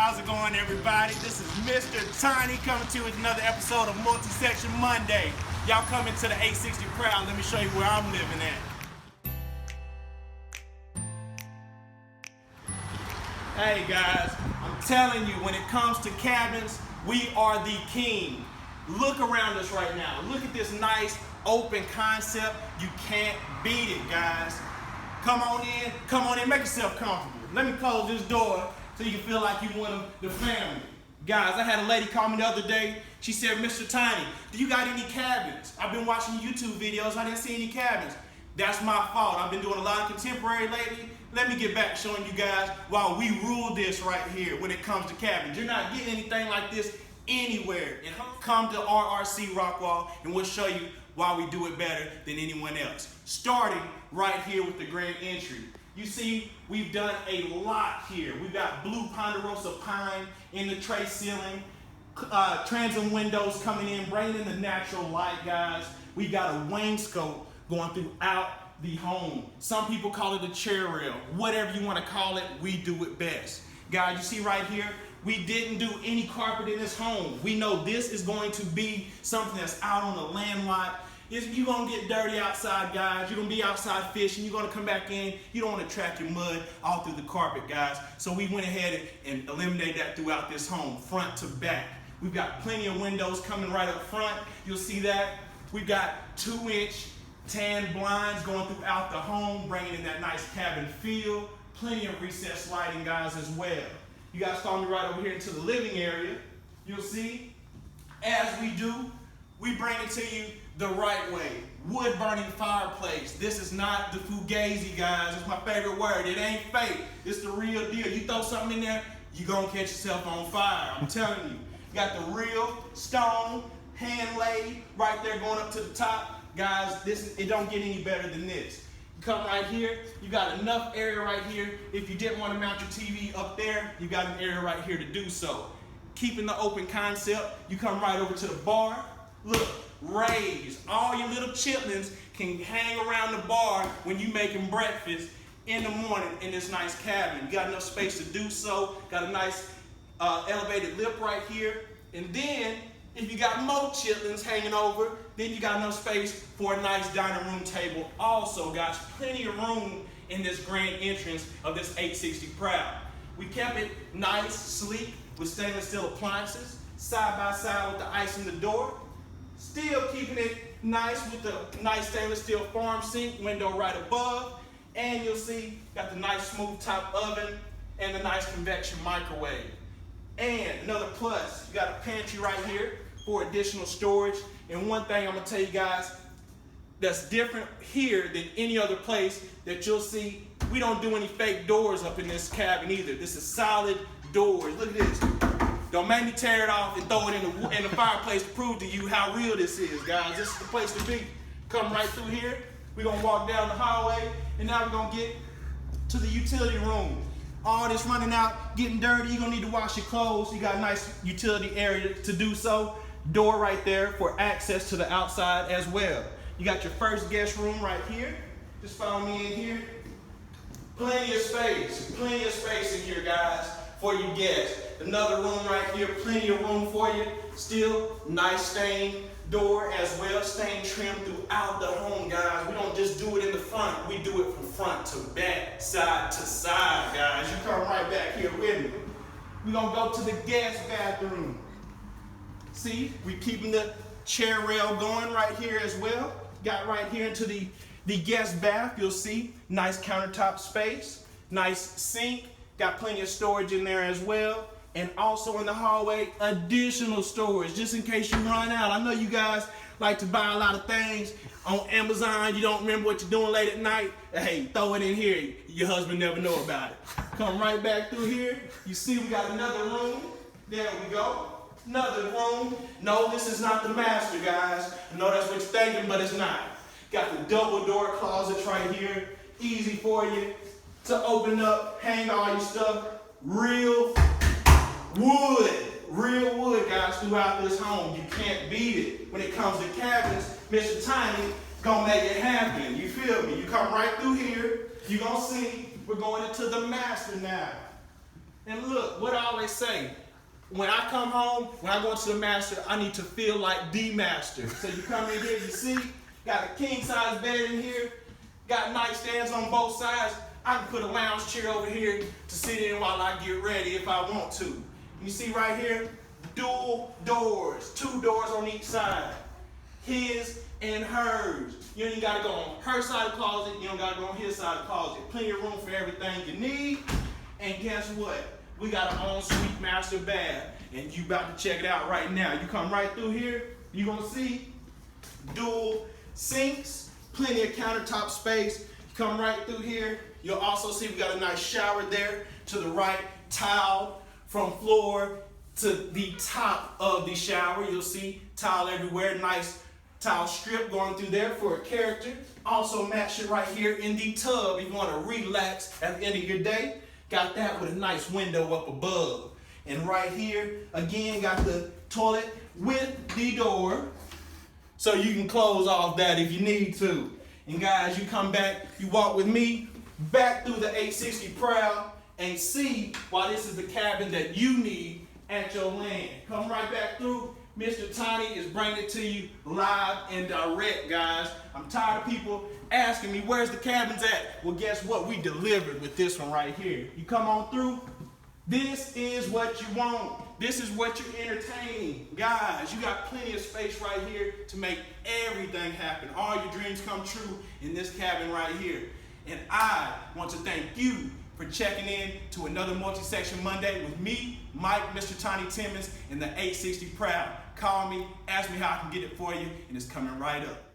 How's it going, everybody? This is Mr. Tiny coming to you with another episode of Multi-Section Monday. Y'all come into the 860 Prow. Let me show you where I'm living at. Hey guys, I'm telling you, when it comes to cabins, we are the king. Look around us right now. Look at this nice open concept. You can't beat it, guys. Come on in, make yourself comfortable. Let me close this door so you can feel like you one of the family. Guys, I had a lady call me the other day. She said, Mr. Tiny, do you got any cabins? I've been watching YouTube videos, I didn't see any cabins. That's my fault. I've been doing a lot of contemporary lately. Let me get back showing you guys why we rule this right here when it comes to cabins. You're not getting anything like this anywhere. And come to RRC Rockwall and we'll show you why we do it better than anyone else. Starting right here with the grand entry. You see, we've done a lot here. We've got blue Ponderosa pine in the tray ceiling, transom windows coming in, bringing in the natural light, guys. We've got a wainscot going throughout the home. Some people call it a chair rail. Whatever you want to call it, we do it best. Guys, you see right here, we didn't do any carpet in this home. We know this is going to be something that's out on the land lot. You're going to get dirty outside, guys. You're going to be outside fishing. You're going to come back in. You don't want to trap your mud all through the carpet, guys. So we went ahead and eliminated that throughout this home, front to back. We've got plenty of windows coming right up front. You'll see that. We've got 2-inch tan blinds going throughout the home, bringing in that nice cabin feel. Plenty of recessed lighting, guys, as well. You guys follow me right over here into the living area. You'll see, as we do, we bring it to you the right way. Wood burning fireplace. This is not the fugazi, guys. It's my favorite word. It ain't fake. It's the real deal. You throw something in there, you're gonna catch yourself on fire. I'm telling you. You got the real stone, hand laid, right there going up to the top. Guys, it don't get any better than this. You come right here, you got enough area right here. If you didn't want to mount your TV up there, you got an area right here to do so. Keeping the open concept, you come right over to the bar. Look, raised. All your little chitlins can hang around the bar when you making breakfast in the morning in this nice cabin. You got enough space to do so. Got a nice elevated lip right here. And then, if you got more chitlins hanging over, then you got enough space for a nice dining room table. Also, guys, plenty of room in this grand entrance of this 860 Prow. We kept it nice, sleek, with stainless steel appliances, side by side with the ice in the door. Still keeping it nice with the nice stainless steel farm sink window right above. And you'll see, got the nice smooth top oven and the nice convection microwave. And another plus, you got a pantry right here for additional storage. And one thing I'm gonna tell you guys that's different here than any other place that you'll see, we don't do any fake doors up in this cabin either. This is solid doors. Look at this. Don't make me tear it off and throw it in the fireplace to prove to you how real this is, guys. This is the place to be. Come right through here. We're gonna walk down the hallway, and now we're gonna get to the utility room. All this running out, getting dirty, you're gonna need to wash your clothes. You got a nice utility area to do so. Door right there for access to the outside as well. You got your first guest room right here. Just follow me in here. Plenty of space in here, guys, for you guests. Another room right here, plenty of room for you. Still, nice stained door as well, stained trim throughout the home, guys. We don't just do it in the front, we do it from front to back, side to side, guys. You come right back here with me. We're gonna go to the guest bathroom. See, we're keeping the chair rail going right here as well. Got right here into the guest bath, you'll see. Nice countertop space, nice sink, got plenty of storage in there as well. And also in the hallway, additional storage, just in case you run out. I know you guys like to buy a lot of things on Amazon. You don't remember what you're doing late at night. Hey, throw it in here. Your husband never know about it. Come right back through here. You see we got another room. There we go. Another room. No, this is not the master, guys. I know that's what you're thinking, but it's not. Got the double door closets right here. Easy for you to open up, hang all your stuff. Real wood, guys, throughout this home. You can't beat it. When it comes to cabins, Mr. Tiny gonna make it happen. You feel me? You come right through here, you gonna see we're going into the master now. And look, what I always say, when I come home, when I go into the master, I need to feel like the master. So you come in here, you see, got a king size bed in here, got nightstands on both sides. I can put a lounge chair over here to sit in while I get ready if I want to. You see right here, dual doors, 2 doors on each side. His and hers. You ain't gotta go on her side of the closet, you don't gotta go on his side of the closet. Plenty of room for everything you need. And guess what? We got our own sweet master bath. And you about to check it out right now. You come right through here, you're gonna see dual sinks, plenty of countertop space. You come right through here, you'll also see we got a nice shower there. To the right, tile from floor to the top of the shower. You'll see tile everywhere, nice tile strip going through there for a character. Also match it right here in the tub if you want to relax at the end of your day. Got that with a nice window up above. And right here, again, got the toilet with the door. So you can close off that if you need to. And guys, you come back, you walk with me back through the 860 Prow and see why this is the cabin that you need at your land. Come right back through. Mr. Tiny is bringing it to you live and direct, guys. I'm tired of people asking me, where's the cabins at? Well, guess what? We delivered with this one right here. You come on through. This is what you want. This is what you're entertaining. Guys, you got plenty of space right here to make everything happen. All your dreams come true in this cabin right here. And I want to thank you for checking in to another Multi-Section Monday with me, Mike, Mr. Tiny Timmons, in the 860 Prow. Call me, ask me how I can get it for you, and it's coming right up.